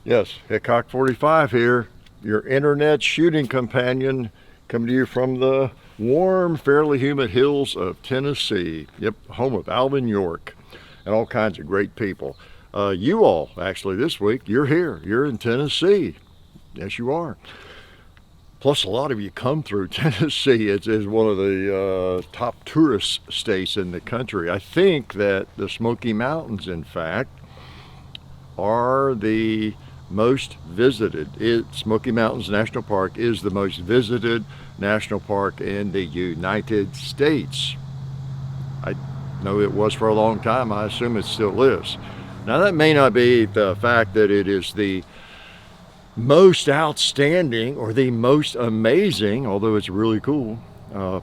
Yes, Hickok 45 here, your internet shooting companion, coming to you from the warm, fairly humid hills of Tennessee. Yep, home of Alvin York and all kinds of great people. You all, actually, this week, you're here. You're in Tennessee. Yes, you are. Plus, a lot of you come through Tennessee. It's one of the top tourist states in the country. I think that the Smoky Mountains, in fact, are the most visited. Smoky Mountains National Park is the most visited national park in the United States. I know it was for a long time. I assume it still is. Now, that may not be the fact that it is the most outstanding or the most amazing, although it's really cool,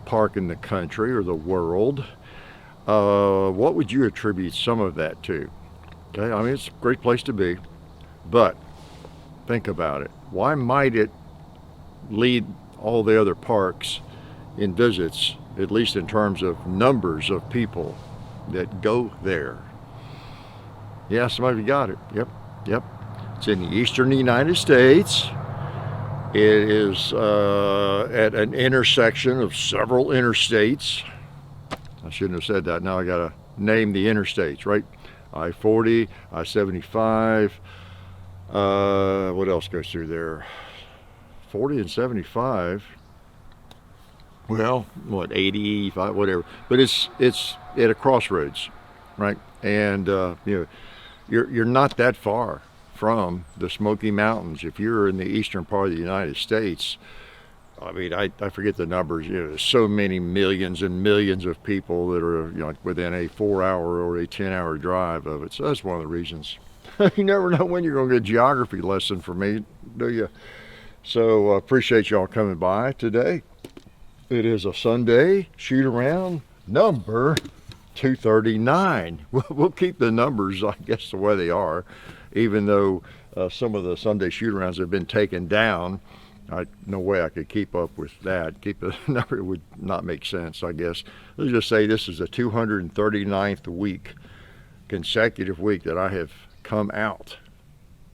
park in the country or the world. What would you attribute some of that to? Okay, I mean, it's a great place to be, but think about it. Why might it lead all the other parks in visits, at least in terms of numbers of people that go there? Yeah, some of you got it. Yep. It's in the eastern United States. It is at an intersection of several interstates. I shouldn't have said that. Now I gotta name the interstates, right? I-40, I-75, what else goes through there? 40 and 75, well, what, 85, whatever. But it's at a crossroads, right? And you're not that far from the Smoky Mountains. If you're in the eastern part of the United States, I mean, I forget the numbers. There's so many millions and millions of people that are within a 4-hour or a 10-hour drive of it. So that's one of the reasons. You never know when you're going to get a geography lesson from me, do you? So appreciate y'all coming by today. It is a Sunday shoot around number 239. We'll keep the numbers, I guess, the way they are, even though some of the Sunday shoot arounds have been taken down. No way I could keep up with that. Keep the number, it would not make sense, I guess. Let's just say this is the 239th week, consecutive week, that I have come out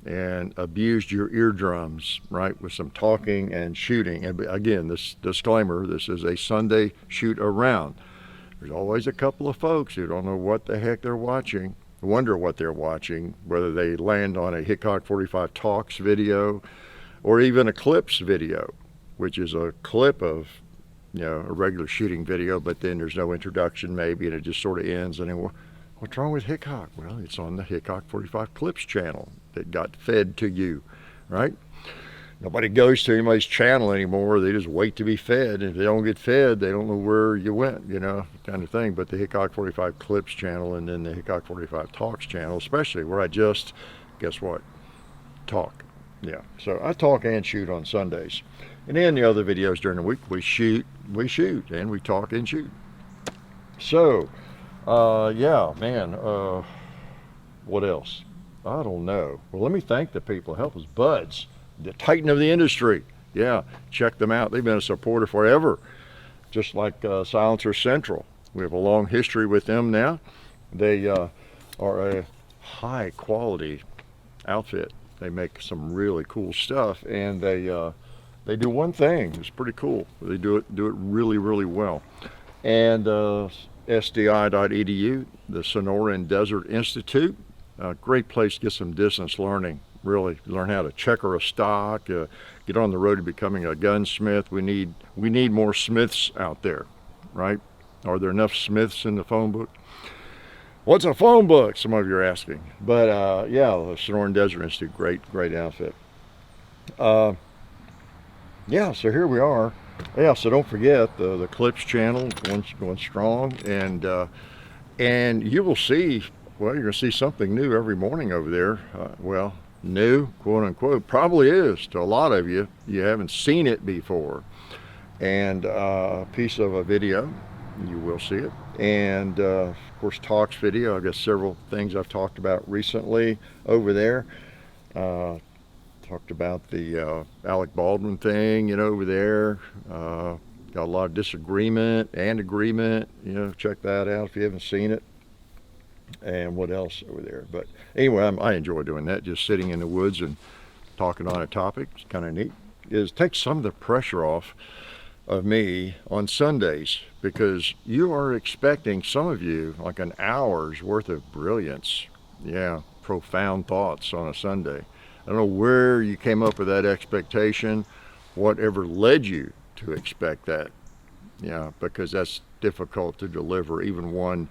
and abused your eardrums, right, with some talking and shooting. And again, this disclaimer, this is a Sunday shoot around. There's always a couple of folks who don't know what the heck they're watching, wonder what they're watching, whether they land on a Hickok 45 Talks video or even a clips video, which is a clip of a regular shooting video, but then there's no introduction maybe, and it just sort of ends, and then what's wrong with Hickok? Well, it's on the Hickok 45 Clips channel that got fed to you, right? Nobody goes to anybody's channel anymore. They just wait to be fed. If they don't get fed, they don't know where you went, kind of thing. But the Hickok 45 Clips channel and then the Hickok 45 Talks channel, especially, where I just, guess what, talk. Yeah, so I talk and shoot on Sundays. And then the other videos during the week, we shoot, and we talk and shoot. So, yeah, man, what else? I don't know. Well, let me thank the people who help us. Buds, the titan of the industry. Yeah, check them out. They've been a supporter forever, just like Silencer Central. We have a long history with them now. They are a high quality outfit. They make some really cool stuff, and they do one thing. It's pretty cool. They do it really, really well. And SDI.edu, the Sonoran Desert Institute, a great place to get some distance learning. Really learn how to checker a stock, get on the road to becoming a gunsmith. We need more smiths out there, right? Are there enough smiths in the phone book? What's a phone book? Some of you are asking. But yeah, the Sonoran Desert Institute, great outfit. Yeah, so here we are. Yeah, so don't forget the Clips channel going strong, and you will see, well, you're going to see something new every morning over there. Well, new, quote unquote, probably is to a lot of you. You haven't seen it before. And a piece of a video, you will see it. And of course, talks video. I've got several things I've talked about recently over there. Talked about the Alec Baldwin thing, over there. Got a lot of disagreement and agreement. Check that out if you haven't seen it. And what else over there? But anyway, I enjoy doing that. Just sitting in the woods and talking on a topic. It's kind of neat. It takes some of the pressure off of me on Sundays, because you are expecting, some of you, like an hour's worth of brilliance. Yeah, profound thoughts on a Sunday. I don't know where you came up with that expectation, whatever led you to expect that. Yeah, because that's difficult to deliver, even 1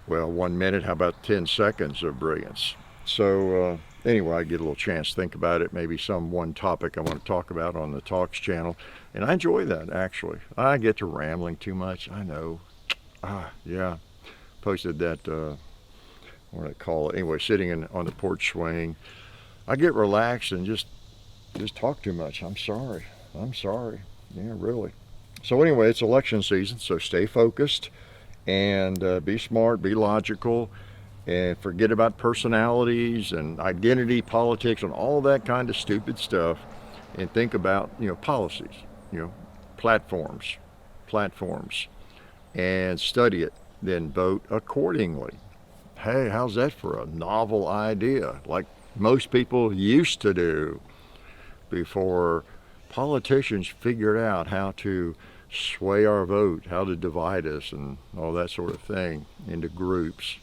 minute, how about 10 seconds of brilliance? So anyway, I get a little chance to think about it, maybe some one topic I want to talk about on the Talks channel. And I enjoy that, actually. I get to rambling too much, I know. Yeah, posted that, what do I call it? Anyway, sitting on the porch swing. I get relaxed and just talk too much. I'm sorry. Yeah, really. So anyway, it's election season, so stay focused and be smart, be logical, and forget about personalities and identity politics and all that kind of stupid stuff, and think about, policies, platforms, and study it, then vote accordingly. Hey, how's that for a novel idea? Like most people used to do before politicians figured out how to sway our vote, how to divide us, and all that sort of thing into groups.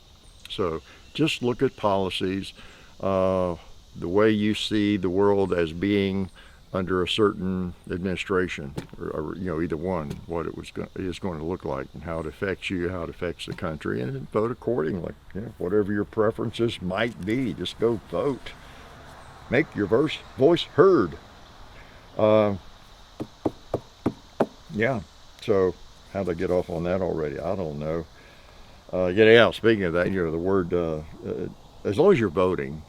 So just look at policies, the way you see the world as being under a certain administration, or either one, what it is going to look like, and how it affects you, how it affects the country, and then vote accordingly. Whatever your preferences might be, just go vote. Make your voice heard. Yeah. So how'd I get off on that already? I don't know. Yeah. Speaking of that, the word. As long as you're voting,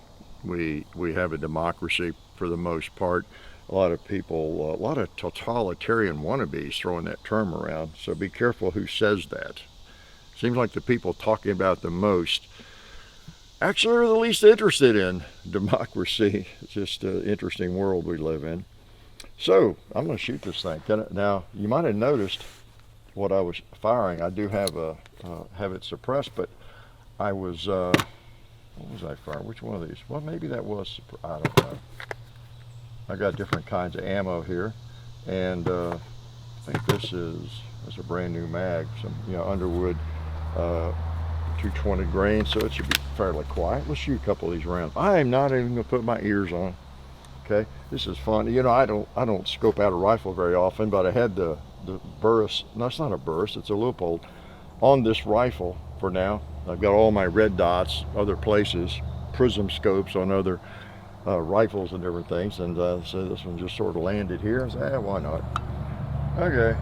we have a democracy for the most part. A lot of people, a lot of totalitarian wannabes throwing that term around. So be careful who says that. Seems like the people talking about the most actually are the least interested in democracy. It's just an interesting world we live in. So I'm going to shoot this thing. Now you might have noticed what I was firing. I do have it suppressed, but I was what was I firing? Which one of these? Well, maybe that was, I don't know. I got different kinds of ammo here, and I think that's a brand new mag, some Underwood 220 grain, so it should be fairly quiet. Let's shoot a couple of these rounds. I am not even going to put my ears on. Okay, this is fun. I don't scope out a rifle very often, but I had the Burris. No, it's not a Burris. It's a Leupold on this rifle for now. I've got all my red dots, other places, prism scopes on other rifles and different things, and so this one just sort of landed here. I said, why not? Okay.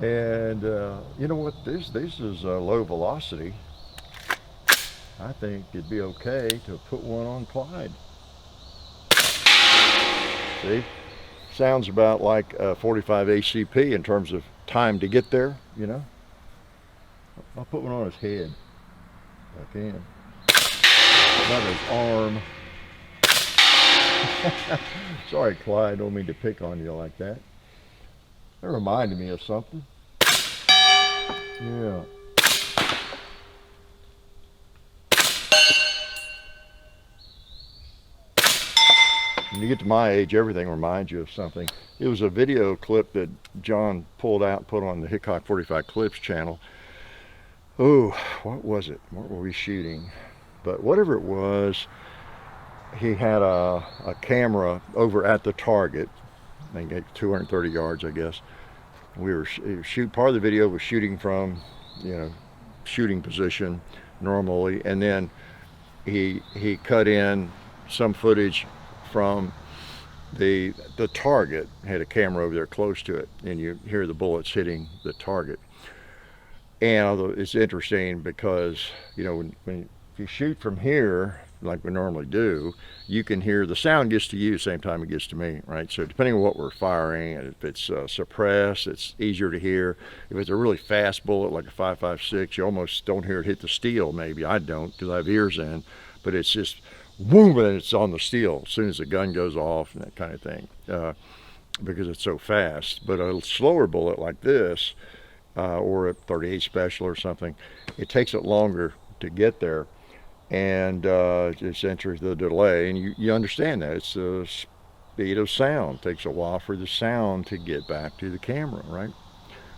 And you know what? This is low velocity. I think it'd be okay to put one on Clyde. See, sounds about like 45 ACP in terms of time to get there. I'll put one on his head if I can. Not his arm. Sorry, Clyde, don't mean to pick on you like that. That reminded me of something. Yeah. When you get to my age, everything reminds you of something. It was a video clip that John pulled out and put on the Hickok 45 Clips channel. Oh, what was it? What were we shooting? But whatever it was, he had a camera over at the target. I think at 230 yards, I guess. Part of the video was shooting from, shooting position normally, and then he cut in some footage from the target had a camera over there close to it, and you hear the bullets hitting the target. And it's interesting because, you know, when if you shoot from here, like we normally do, you can hear the sound gets to you same time it gets to me, right? So depending on what we're firing, if it's suppressed, it's easier to hear. If it's a really fast bullet like a 5.56, you almost don't hear it hit the steel. Maybe I don't because I have ears in, but it's just boom, and it's on the steel as soon as the gun goes off and that kind of thing, because it's so fast. But a slower bullet like this, or a 38 special or something, it takes it longer to get there, and it's enters the delay, and you understand that it's the speed of sound. It takes a while for the sound to get back to the camera, right?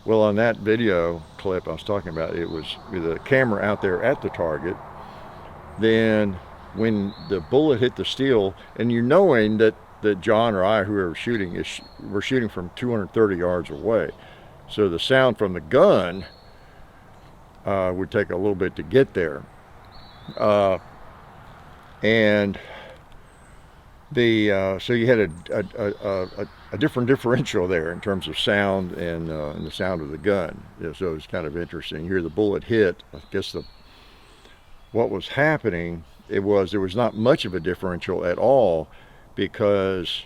Well, on that video clip I was talking about, it was with the camera out there at the target. Then when the bullet hit the steel, and you're knowing that John or I, whoever shooting, we're shooting from 230 yards away, so the sound from the gun would take a little bit to get there. And so you had a different differential there in terms of sound and the sound of the gun. Yeah, so it's kind of interesting. You hear the bullet hit. I guess what was happening, there was not much of a differential at all, because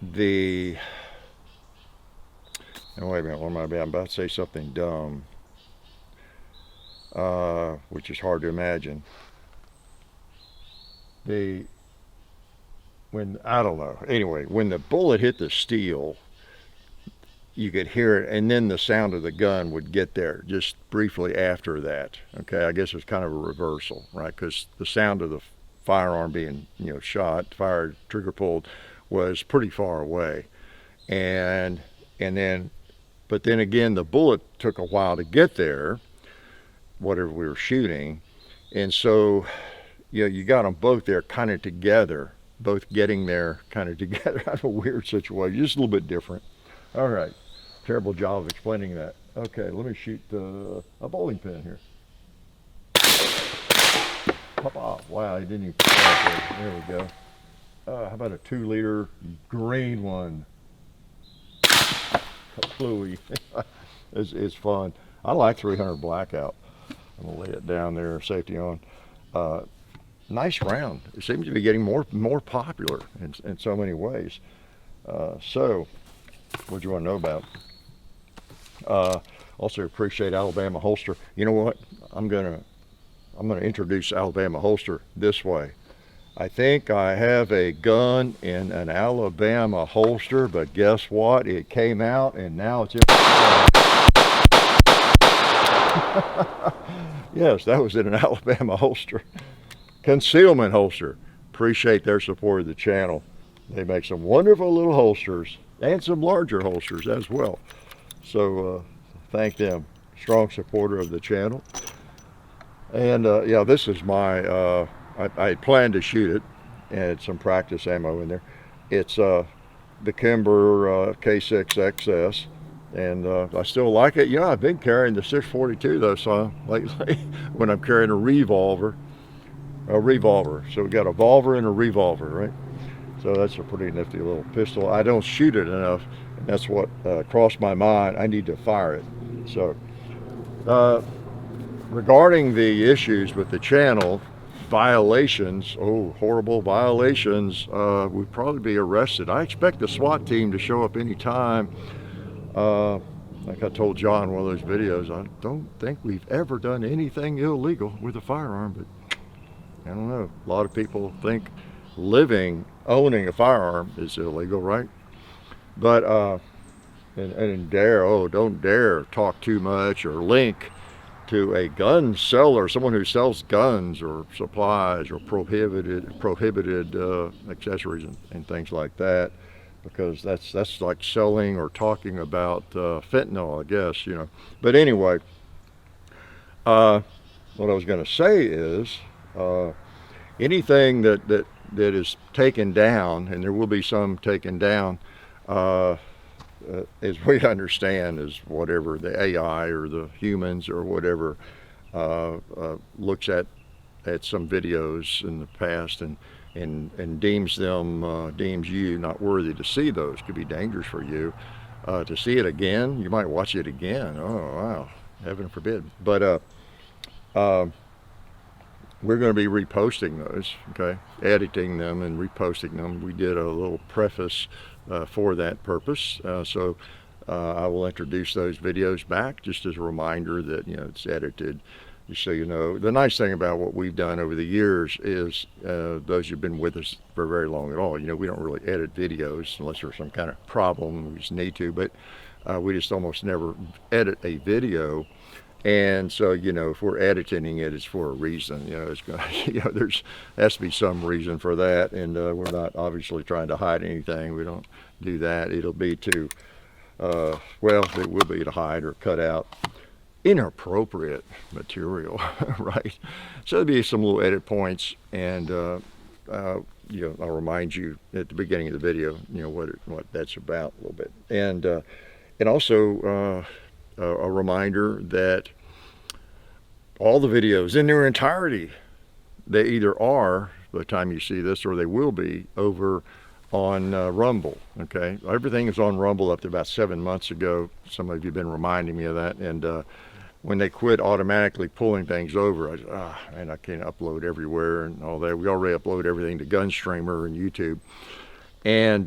wait a minute, what am I about? I'm about to say something dumb, which is hard to imagine. I don't know. Anyway, when the bullet hit the steel, you could hear it, and then the sound of the gun would get there just briefly after that. Okay, I guess it's kind of a reversal, right? Because the sound of the firearm being, you know, shot, fired, trigger pulled, was pretty far away, and then. But then again, the bullet took a while to get there, whatever we were shooting. And so, you know, you got them both there kind of together, both getting there kind of together. Out of a weird situation, just a little bit different. All right, terrible job of explaining that. Okay, let me shoot a bowling pin here. Pop-off. Wow, he didn't even put that there. There we go. How about a 2-liter green one? Fluey. It's fun. I like 300 Blackout. I'm gonna lay it down there, safety on. Nice round. It seems to be getting more popular in so many ways. So, what do you want to know about? Also appreciate Alabama Holster. You know what? I'm gonna introduce Alabama Holster this way. I think I have a gun in an Alabama holster, but guess what? It came out and now it's in. Yes, that was in an Alabama holster. Concealment holster. Appreciate their support of the channel. They make some wonderful little holsters and some larger holsters as well. So thank them. Strong supporter of the channel. And yeah, this is my I had planned to shoot it, and had some practice ammo in there. It's the Kimber K6xs, and I still like it. You know, I've been carrying the 642 though, so lately when I'm carrying a revolver. So we got a revolver and a revolver, right? So that's a pretty nifty little pistol. I don't shoot it enough, and that's what crossed my mind. I need to fire it. So regarding the issues with the channel, violations, horrible violations, would probably be arrested. I expect the SWAT team to show up any time. Like I told John in one of those videos, I don't think we've ever done anything illegal with a firearm, but I don't know. A lot of people think owning a firearm is illegal, right? But don't dare talk too much or link to a gun seller, someone who sells guns or supplies or prohibited accessories and things like that, because that's like selling or talking about fentanyl, I guess, you know. But anyway, what I was going to say is anything that is taken down, and there will be some taken down, as we understand, is whatever the AI or the humans or whatever looks at some videos in the past and and deems you not worthy to see those. Could be dangerous for you. To see it again, you might watch it again. Oh wow, heaven forbid. But we're going to be reposting those, okay? Editing them and reposting them. We did a little preface for that purpose. So I will introduce those videos back just as a reminder that, it's edited. Just so you know, the nice thing about what we've done over the years is those who've been with us for very long at all, we don't really edit videos unless there's some kind of problem we just need to, but we just almost never edit a video. And so, if we're editing it, it's for a reason. It's going to, there's has to be some reason for that. And we're not obviously trying to hide anything. We don't do that. It'll be to, it will be to hide or cut out inappropriate material, right? So there'll be some little edit points, and I'll remind you at the beginning of the video, what that's about a little bit, and also a reminder that all the videos in their entirety, they either are by the time you see this, or they will be over on Rumble. Okay, everything is on Rumble up to about 7 months ago. Some of you have been reminding me of that, and when they quit automatically pulling things over, I said, I can't upload everywhere and all that. We already upload everything to Gunstreamer and YouTube, and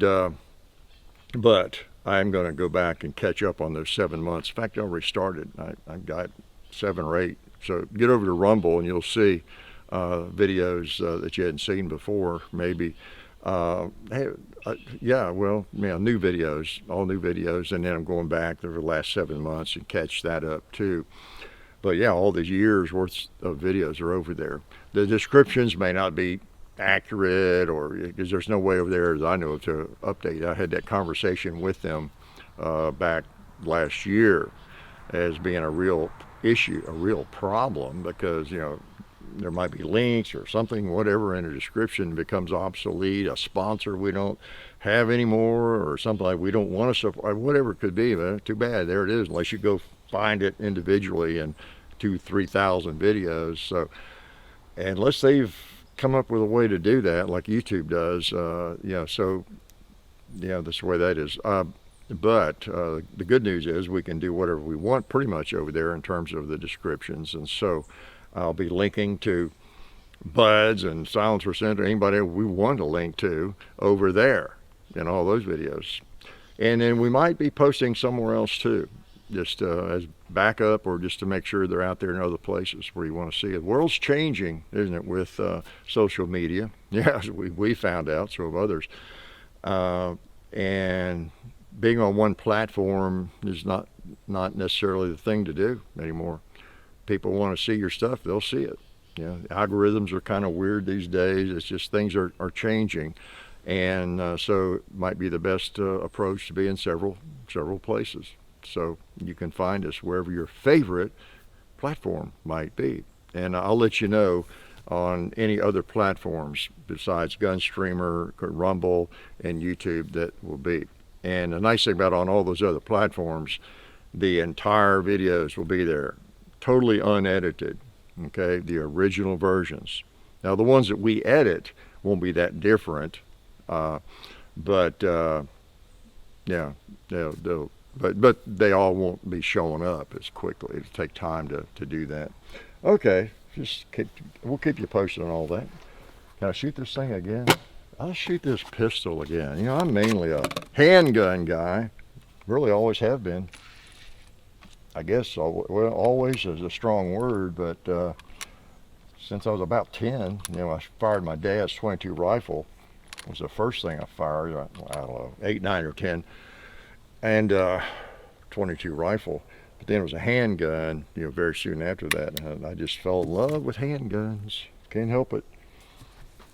but I'm going to go back and catch up on those 7 months. In fact, I already started. I've got 7 or 8. So get over to Rumble and you'll see videos that you hadn't seen before, maybe. New videos, all new videos, and then I'm going back over the last 7 months and catch that up too. But yeah, all these years worth of videos are over there. The descriptions may not be accurate, or because there's no way over there, as I know of, to update. I had that conversation with them back last year as being a real issue, a real problem, because there might be links or something, whatever, in a description becomes obsolete. A sponsor we don't have anymore, or something like we don't want to support, whatever it could be. But too bad, there it is, unless you go find it individually in 2,000-3,000 videos. So unless they've come up with a way to do that like YouTube does, that's the way that is. But the good news is we can do whatever we want pretty much over there in terms of the descriptions. And so I'll be linking to Buds and Silencer Center, anybody we want to link to over there in all those videos. And then we might be posting somewhere else too, just as backup, or just to make sure they're out there in other places where you want to see it. The world's changing, isn't it, with social media? Yeah, we found out, so have others. And being on one platform is not necessarily the thing to do anymore. People want to see your stuff, they'll see it. Algorithms are kind of weird these days. It's just things are changing, and so it might be the best approach to be in several places. So you can find us wherever your favorite platform might be, and I'll let you know on any other platforms besides Gunstreamer, Rumble, and YouTube that will be. And the nice thing about on all those other platforms, the entire videos will be there, totally unedited, okay, the original versions. Now the ones that we edit won't be that different, but they all won't be showing up as quickly. It'll take time to do that. Okay, we'll keep you posted on all that. Can I shoot this thing again? I'll shoot this pistol again. I'm mainly a handgun guy. Really always have been. I guess, always is a strong word, but since I was about 10, I fired my dad's .22 rifle. It was the first thing I fired, I don't know, 8, 9, or 10, and .22 rifle. But then it was a handgun, very soon after that, and I just fell in love with handguns. Can't help it.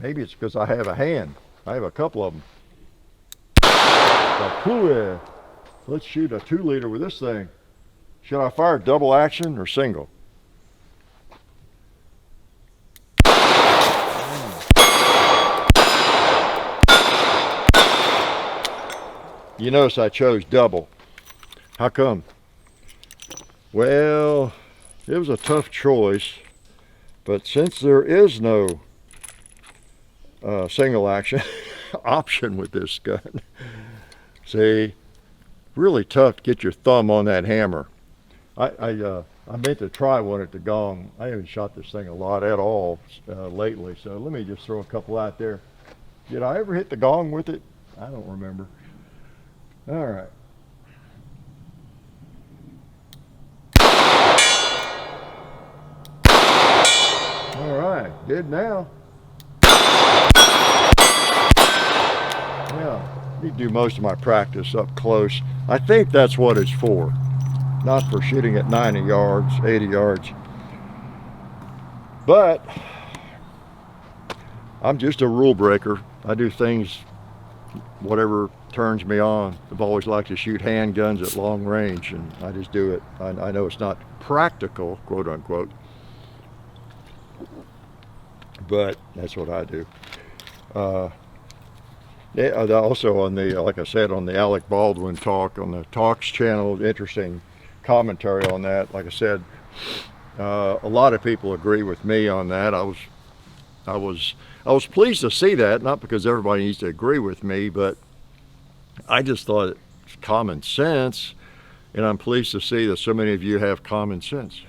Maybe it's because I have a hand. I have a couple of them. Let's shoot a 2-liter with this thing. Should I fire double action or single? You notice I chose double. How come? Well, it was a tough choice, but since there is no single action option with this gun. See, really tough to get your thumb on that hammer. I meant to try one at the gong. I haven't shot this thing a lot at all lately, so let me just throw a couple out there. Did I ever hit the gong with it? I don't remember. All right. All right, good now. Yeah, you do most of my practice up close. I think that's what it's for. Not for shooting at 90 yards, 80 yards. But I'm just a rule breaker. I do things, whatever turns me on. I've always liked to shoot handguns at long range, and I just do it. I know it's not practical, quote unquote, but that's what I do. Yeah, also on the, like I said, on the Alec Baldwin talk on the Talks channel, interesting commentary on that. Like I said, a lot of people agree with me on that. I was pleased to see that, not because everybody needs to agree with me, but I just thought it's common sense, and I'm pleased to see that so many of you have common sense.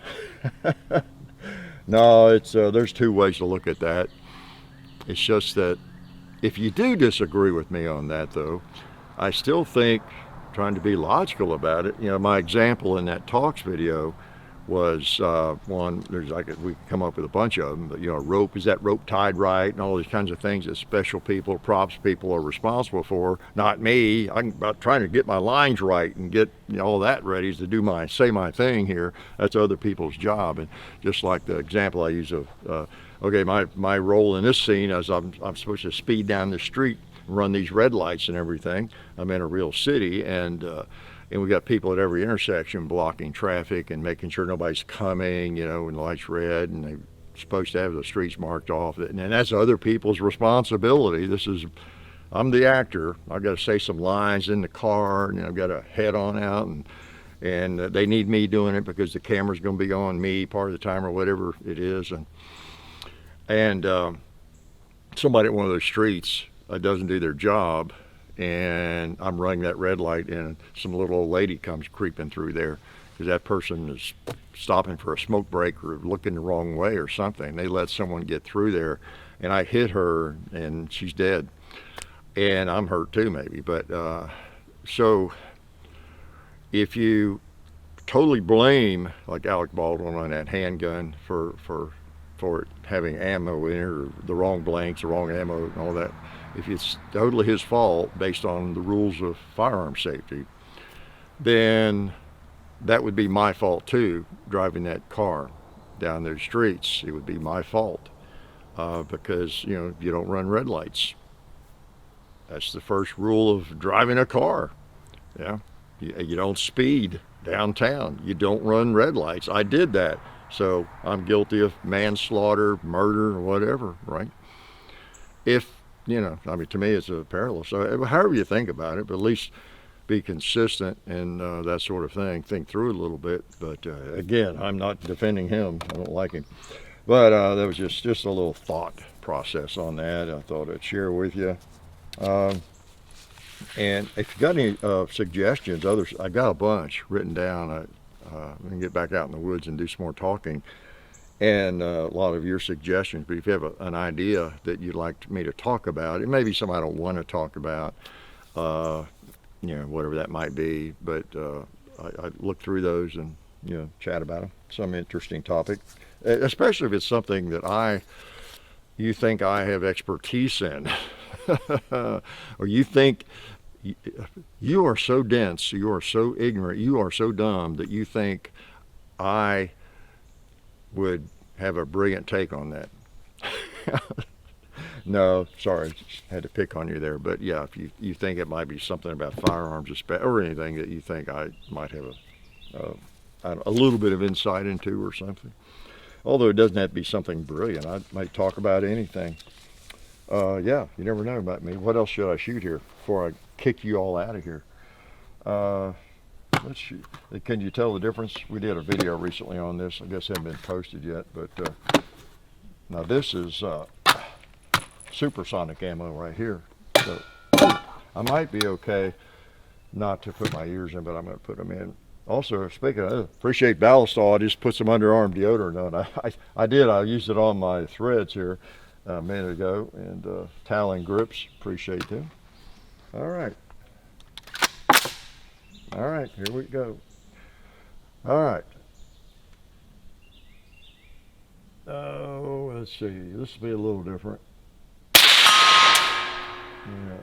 No, it's there's two ways to look at that. It's just that if you do disagree with me on that, though, I still think, trying to be logical about it, you know, my example in that Talks video was one, we could come up with a bunch of them, but, you know, rope, is that rope tied right, and all these kinds of things that special people, props people are responsible for, not me. I'm about trying to get my lines right and get, you know, all that ready to do say my thing here. That's other people's job. And just like the example I use of, okay, my role in this scene is I'm supposed to speed down the street, run these red lights and everything. I'm in a real city, and we got people at every intersection blocking traffic and making sure nobody's coming, you know, when the light's red, and they're supposed to have the streets marked off. And that's other people's responsibility. I'm the actor. I've got to say some lines in the car, and I've got to head on out, and they need me doing it because the camera's going to be on me part of the time or whatever it is. And somebody at one of those streets doesn't do their job, and I'm running that red light, and some little old lady comes creeping through there because that person is stopping for a smoke break or looking the wrong way or something. They let someone get through there, and I hit her, and she's dead, and I'm hurt too, maybe. But so if you totally blame, like Alec Baldwin on that handgun for it having ammo in it, or the wrong blanks, the wrong ammo, and all that, if it's totally his fault based on the rules of firearm safety, then that would be my fault too, driving that car down those streets. It would be my fault because, you know, you don't run red lights. That's the first rule of driving a car. Yeah, you don't speed downtown. You don't run red lights. I did that, so I'm guilty of manslaughter, murder, or whatever, right? If, you know, I mean, to me it's a parallel. So however you think about it, but at least be consistent and that sort of thing. Think through it a little bit. But again, I'm not defending him. I don't like him. But that was just a little thought process on that. I thought I'd share with you. And if you got any suggestions, I got a bunch written down. We can get back out in the woods and do some more talking. And a lot of your suggestions, but if you have an idea that you'd like me to talk about, it may be something I don't want to talk about, you know, whatever that might be, but I look through those and, you know, chat about them. Some interesting topic, especially if it's something that you think I have expertise in, or you think you are so dense, you are so ignorant, you are so dumb that you think I would have a brilliant take on that. No, sorry, had to pick on you there. But yeah, if you think it might be something about firearms or anything that you think I might have a little bit of insight into or something. Although it doesn't have to be something brilliant. I might talk about anything. Yeah, you never know about me. What else should I shoot here before I kick you all out of here? Let's shoot. Can you tell the difference? We did a video recently on this. I guess it hasn't been posted yet, but now this is supersonic ammo right here. So I might be okay not to put my ears in, but I'm going to put them in. Also, speaking of, appreciate Ballistol. I just put some underarm deodorant on. I did. I used it on my threads here a minute ago, and toweling grips. Appreciate them. All right. All right, here we go. All right. Oh, let's see. This will be a little different. Yeah.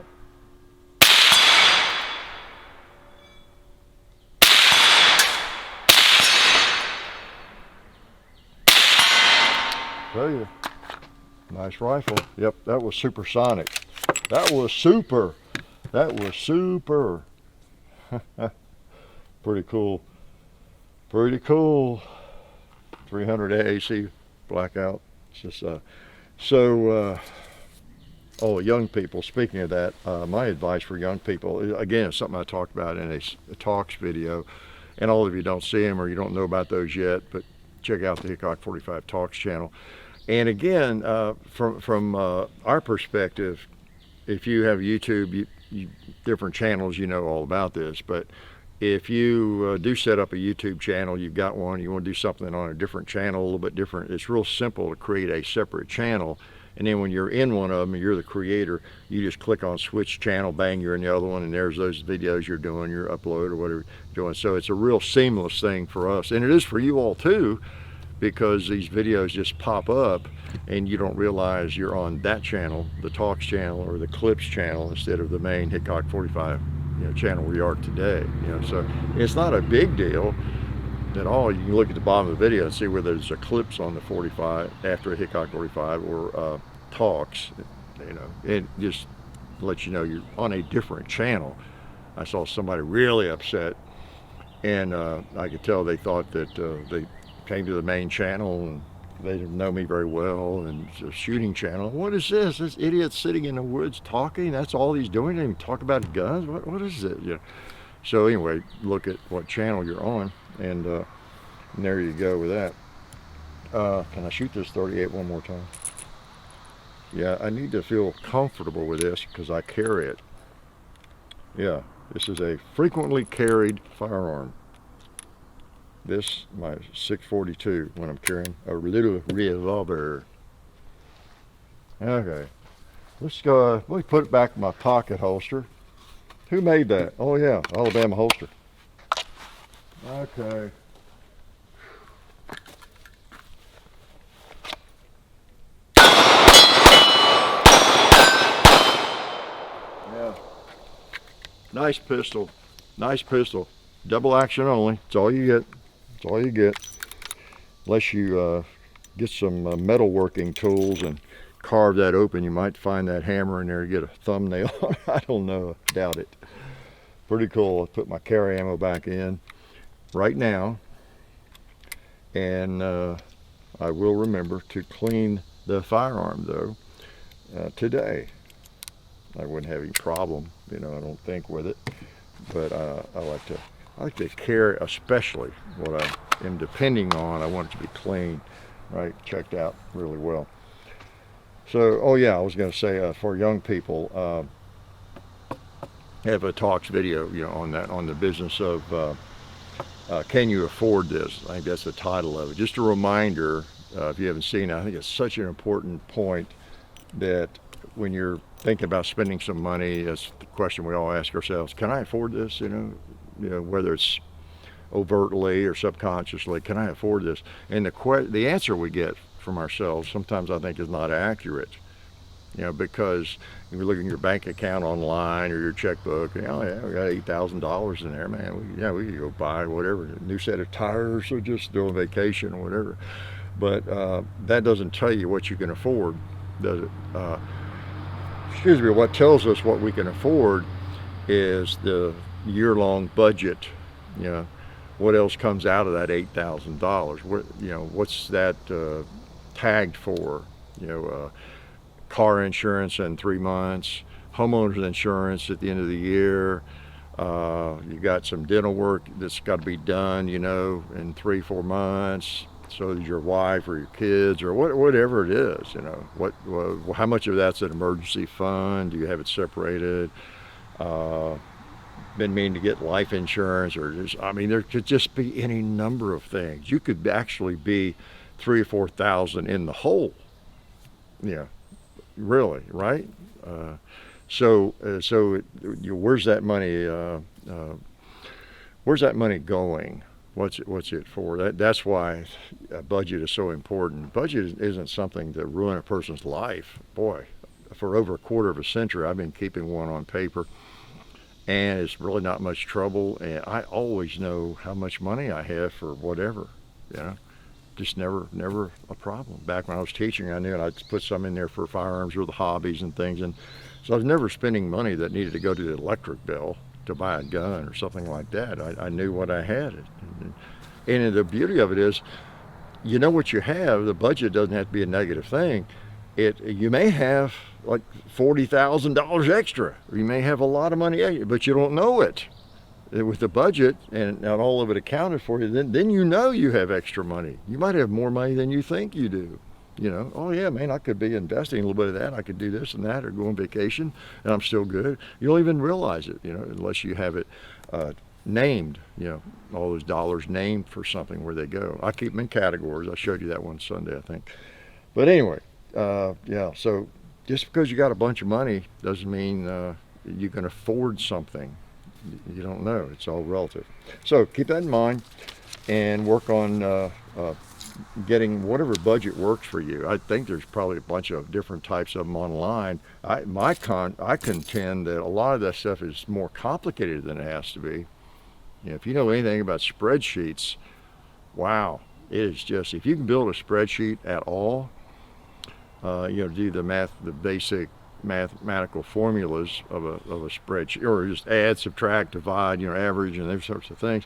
Tell you, nice rifle. Yep, that was supersonic. That was super. That was super. Pretty cool. Pretty cool. 300 AAC Blackout. It's just oh, young people. Speaking of that, my advice for young people, again, it's something I talked about in a talks video, and all of you don't see them or you don't know about those yet, but check out the Hickok 45 Talks channel. And again, from our perspective, if you have YouTube, different channels, you know all about this. But if you do set up a YouTube channel, you've got one, you want to do something on a different channel, a little bit different, it's real simple to create a separate channel. And then when you're in one of them, you're the creator, you just click on switch channel, bang, you're in the other one, and there's those videos you're doing, your upload or whatever you're doing. So it's a real seamless thing for us. And it is for you all too, because these videos just pop up and you don't realize you're on that channel, the Talks channel or the Clips channel, instead of the main Hickok 45 channel we are today. So it's not a big deal at all. You can look at the bottom of the video and see whether there's a Clips on the 45 after a Hickok 45 or Talks. It just lets you know you're on a different channel. I saw somebody really upset, and I could tell they thought that they came to the main channel and they didn't know me very well, and it's a shooting channel. What is this? This idiot sitting in the woods talking? That's all he's doing? He didn't even talk about guns? What is it? So anyway, look at what channel you're on, and there you go with that. Can I shoot this 38 one more time? Yeah, I need to feel comfortable with this because I carry it. Yeah, this is a frequently carried firearm. This, my 642, when I'm carrying a little revolver. Okay, let's go, let me put it back in my pocket holster. Who made that? Oh yeah, Alabama holster. Okay. Yeah. Nice pistol. Nice pistol. Double action only. It's all you get. It's all you get. Unless you get some metalworking tools and carve that open, you might find that hammer in there and get a thumbnail on it. I don't know. Doubt it. Pretty cool. I put my carry ammo back in right now, and I will remember to clean the firearm though today. I wouldn't have any problem, I don't think, with it. But I like to carry, especially what I am depending on. I want it to be clean, right, checked out really well. So, oh yeah, I was going to say for young people, have a Talks video, on the business of can you afford this? I think that's the title of it. Just a reminder, if you haven't seen it, I think it's such an important point that when you're thinking about spending some money, that's the question we all ask ourselves: can I afford this? Whether it's overtly or subconsciously, can I afford this? And the answer we get from ourselves sometimes I think is not accurate. Because if you look at your bank account online or your checkbook, oh yeah, we got $8,000 in there, man. We could go buy whatever, a new set of tires or just do a vacation or whatever. But that doesn't tell you what you can afford, does it? Excuse me, what tells us what we can afford is the year-long budget. What else comes out of that $8,000? What's that tagged for? Car insurance in 3 months, homeowners insurance at the end of the year. You got some dental work that's got to be done, in 3-4 months. So is your wife or your kids or whatever it is, you know, how much of that's an emergency fund? Do you have it separated? Been meaning to get life insurance, or just, I mean, there could just be any number of things. You could actually be 3,000 or 4,000 in the hole. Yeah, really, right? Where's that money? Where's that money going? What's it for? That's why a budget is so important. Budget isn't something to ruin a person's life. Boy, for over a quarter of a century, I've been keeping one on paper, and it's really not much trouble. And I always know how much money I have for whatever, you know. Just never a problem. Back when I was teaching, I knew I'd put some in there for firearms or the hobbies and things, and so I was never spending money that needed to go to the electric bill to buy a gun or something like that. I knew what I had. And the beauty of it is, you know what you have. The budget doesn't have to be a negative thing. You may have like $40,000 extra, or you may have a lot of money extra, but you don't know it. With the budget and not all of it accounted for, then you know you have extra money. You might have more money than you think you do. You know, oh yeah, man, I could be investing a little bit of that. I could do this and that, or go on vacation, and I'm still good. You don't even realize it, you know, unless you have it named. You know, all those dollars named for something where they go. I keep them in categories. I showed you that one Sunday, I think. But anyway, yeah. So just because you got a bunch of money doesn't mean you can afford something. You don't know. It's all relative. So keep that in mind and work on getting whatever budget works for you. I think there's probably a bunch of different types of them online. I contend that a lot of that stuff is more complicated than it has to be. You know, if you know anything about spreadsheets, wow, it is just, if you can build a spreadsheet at all, you know, do the basic mathematical formulas of a spreadsheet, or just add, subtract, divide, you know, average, and those sorts of things.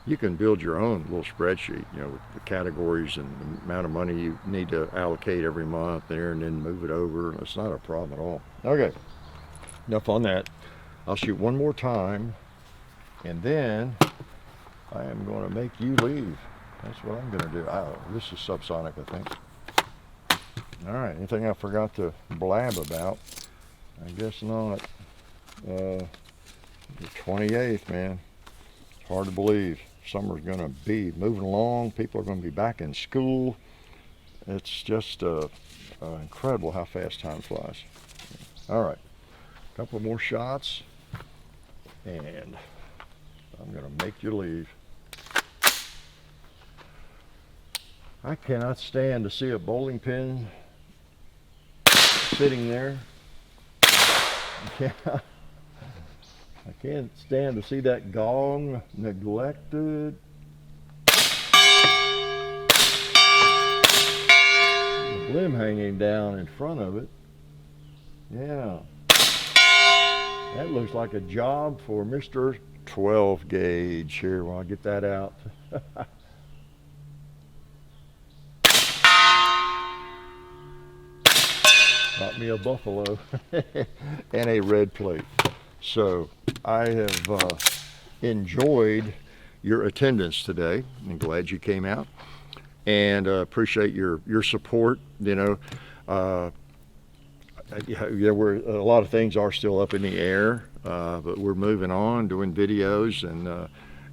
You can build your own little spreadsheet, you know, with the categories and the amount of money you need to allocate every month there, and then move it over. It's not a problem at all. Okay, enough on that. I'll shoot one more time, and then I am going to make you leave. That's what I'm going to do. Oh, this is subsonic, I think. All right, anything I forgot to blab about? I guess not. The 28th, man. It's hard to believe. Summer's going to be moving along. People are going to be back in school. It's just incredible how fast time flies. All right, a couple more shots, and I'm going to make you leave. I cannot stand to see a bowling pin sitting there. Yeah. I can't stand to see that gong neglected. The blim hanging down in front of it. Yeah. That looks like a job for Mr. 12 gauge here while I get that out. Got me a buffalo and a red plate. So I have enjoyed your attendance today. I'm glad you came out, and appreciate your support. You know, there were a lot of things are still up in the air, but we're moving on, doing videos,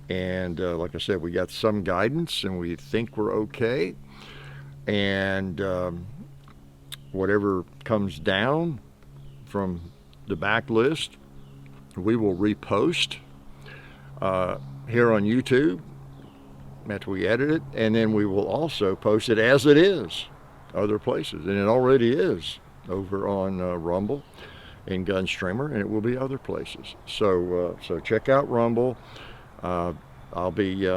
and like I said, we got some guidance, and we think we're okay. And whatever comes down from the backlist, we will repost here on YouTube after we edit it, and then we will also post it as it is other places, and it already is over on Rumble and Gunstreamer, and it will be other places. So check out Rumble. I'll be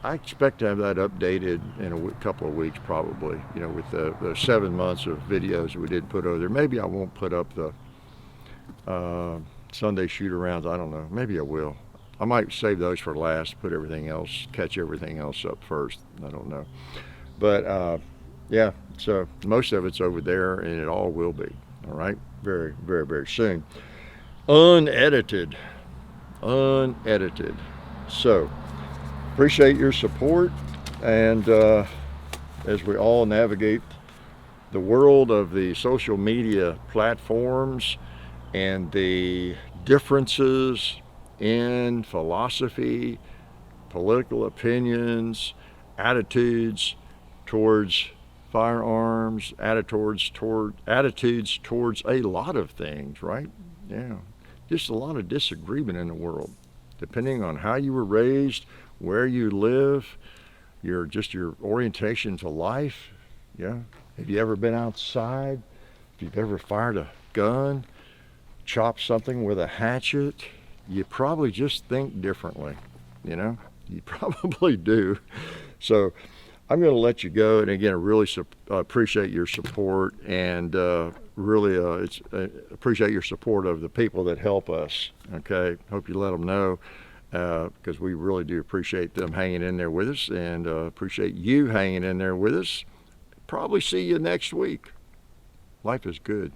I expect to have that updated in a couple of weeks, probably, you know, with the 7 months of videos we did put over there. Maybe I won't put up the Sunday shoot-arounds. I don't know. Maybe I will. I might save those for last, put everything else, catch everything else up first. I don't know. But, yeah, so most of it's over there, and it all will be, all right? Very, very, very soon. Unedited. So, appreciate your support, And as we all navigate the world of the social media platforms and the differences in philosophy, political opinions, attitudes towards firearms, attitudes towards a lot of things, right? Yeah, just a lot of disagreement in the world, depending on how you were raised, where you live, your orientation to life. Yeah. Have you ever been outside? If you've ever fired a gun, chopped something with a hatchet, you probably just think differently. You know, you probably do. So I'm going to let you go. And again, I really appreciate your support, and really appreciate your support of the people that help us. Okay, hope you let them know, because we really do appreciate them hanging in there with us, and appreciate you hanging in there with us. Probably see you next week. Life is good.